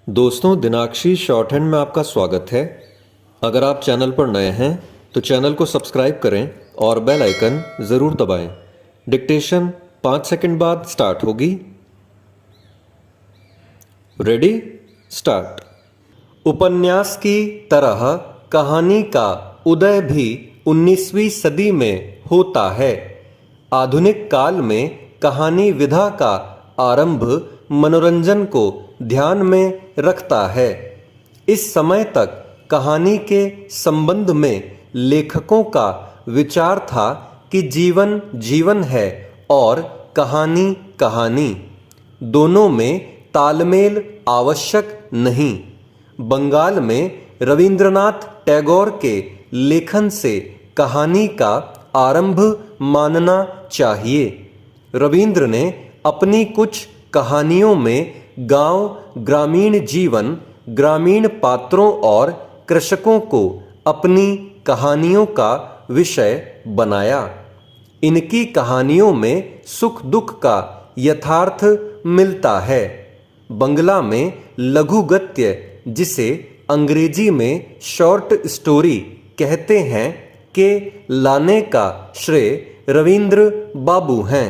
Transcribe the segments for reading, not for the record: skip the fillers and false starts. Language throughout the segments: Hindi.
दोस्तों, दिनाक्षी शॉर्ट हैंड में आपका स्वागत है। अगर आप चैनल पर नए हैं तो चैनल को सब्सक्राइब करें और बेल आइकन ज़रूर दबाएं। डिक्टेशन 5 सेकंड बाद स्टार्ट होगी। Ready, start. उपन्यास की तरह कहानी का उदय भी 19वीं सदी में होता है। आधुनिक काल में कहानी विधा का आरंभ मनोरंजन को ध्यान में रखता है। इस समय तक कहानी के संबंध में लेखकों का विचार था कि जीवन जीवन है और कहानी कहानी, दोनों में तालमेल आवश्यक नहीं। बंगाल में रविंद्रनाथ टैगोर के लेखन से कहानी का आरंभ मानना चाहिए। रविंद्र ने अपनी कुछ कहानियों में गांव, ग्रामीण जीवन, ग्रामीण पात्रों और कृषकों को अपनी कहानियों का विषय बनाया। इनकी कहानियों में सुख दुख का यथार्थ मिलता है। बंगला में लघु गद्य, जिसे अंग्रेजी में शॉर्ट स्टोरी कहते हैं, के लाने का श्रेय रविंद्र बाबू हैं।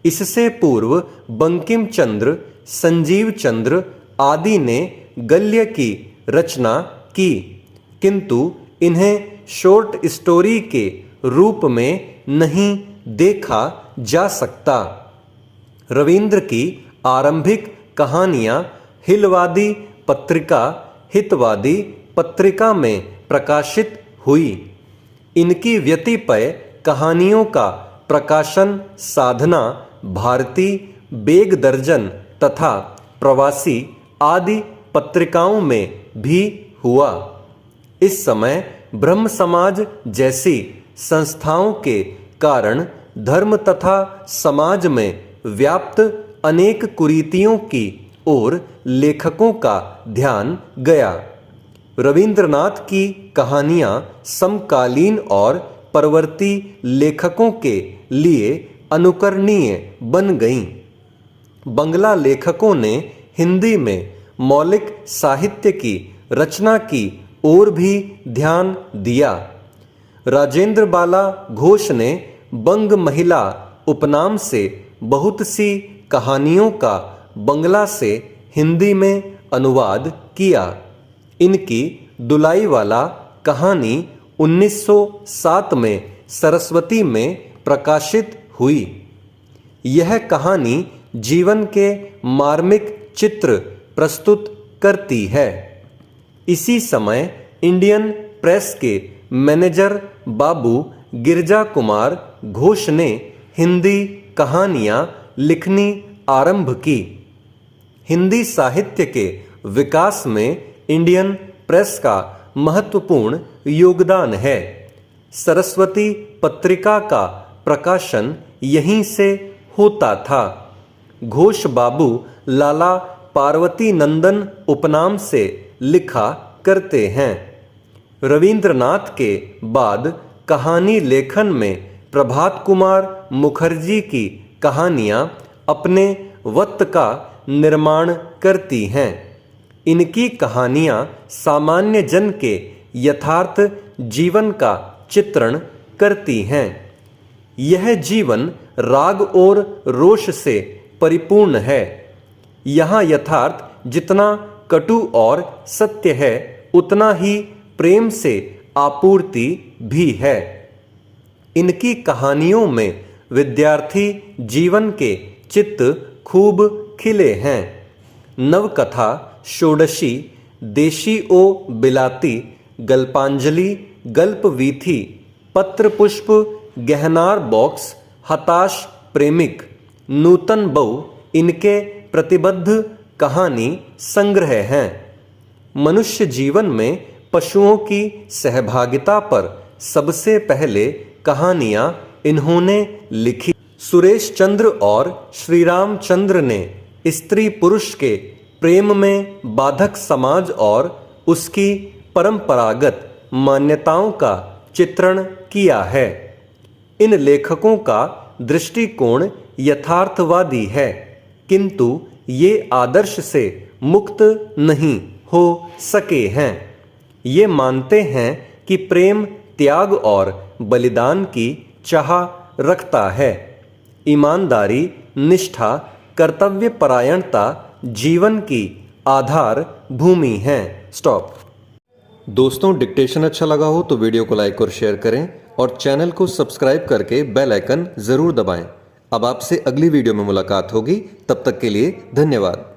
इससे पूर्व बंकिम चंद्र, संजीव चंद्र आदि ने गद्य की रचना की, किंतु इन्हें शॉर्ट स्टोरी के रूप में नहीं देखा जा सकता। रविंद्र की आरंभिक कहानियां हितवादी पत्रिका में प्रकाशित हुई। इनकी व्यतिपय कहानियों का प्रकाशन साधना, भारती, बेग दर्जन तथा प्रवासी आदि पत्रिकाओं में भी हुआ। इस समय ब्रह्म समाज जैसी संस्थाओं के कारण धर्म तथा समाज में व्याप्त अनेक कुरीतियों की ओर लेखकों का ध्यान गया। रविंद्रनाथ की कहानियां समकालीन और परवर्ती लेखकों के लिए अनुकरणीय बन गईं। बंगला लेखकों ने हिंदी में मौलिक साहित्य की रचना की ओर भी ध्यान दिया। राजेंद्र बाला घोष ने बंग महिला उपनाम से बहुत सी कहानियों का बंगला से हिंदी में अनुवाद किया। इनकी दुलाई वाला कहानी 1907 में सरस्वती में प्रकाशित हुई। यह कहानी जीवन के मार्मिक चित्र प्रस्तुत करती है। इसी समय इंडियन प्रेस के मैनेजर बाबू गिरजा कुमार घोष ने हिंदी कहानियां लिखनी आरंभ की। हिंदी साहित्य के विकास में इंडियन प्रेस का महत्वपूर्ण योगदान है। सरस्वती पत्रिका का प्रकाशन यहीं से होता था। घोष बाबू लाला पार्वती नंदन उपनाम से लिखा करते हैं। रविंद्रनाथ के बाद कहानी लेखन में प्रभात कुमार मुखर्जी की कहानियां अपने वक्त का निर्माण करती हैं। इनकी कहानियां सामान्य जन के यथार्थ जीवन का चित्रण करती हैं। यह जीवन राग और रोष से परिपूर्ण है। यहाँ यथार्थ जितना कटु और सत्य है, उतना ही प्रेम से आपूर्ति भी है। इनकी कहानियों में विद्यार्थी जीवन के चित्त खूब खिले हैं। नवकथा, षोडशी, देशी ओ बिलाती, गल्पांजलि, गल्पवीथी, पत्र पुष्प, गहनार बॉक्स, हताश प्रेमिक, नूतन बहू इनके प्रतिबद्ध कहानी संग्रह हैं। मनुष्य जीवन में पशुओं की सहभागिता पर सबसे पहले कहानियां इन्होंने लिखी। सुरेश चंद्र और श्री राम चंद्र ने स्त्री पुरुष के प्रेम में बाधक समाज और उसकी परंपरागत मान्यताओं का चित्रण किया है। इन लेखकों का दृष्टिकोण यथार्थवादी है, किंतु ये आदर्श से मुक्त नहीं हो सके हैं। ये मानते हैं कि प्रेम त्याग और बलिदान की चाह रखता है। ईमानदारी, निष्ठा, कर्तव्य परायणता जीवन की आधार भूमि है। स्टॉप। दोस्तों, डिक्टेशन अच्छा लगा हो तो वीडियो को लाइक और शेयर करें और चैनल को सब्सक्राइब करके बेल आइकन जरूर दबाएं। अब आपसे अगली वीडियो में मुलाकात होगी, तब तक के लिए धन्यवाद।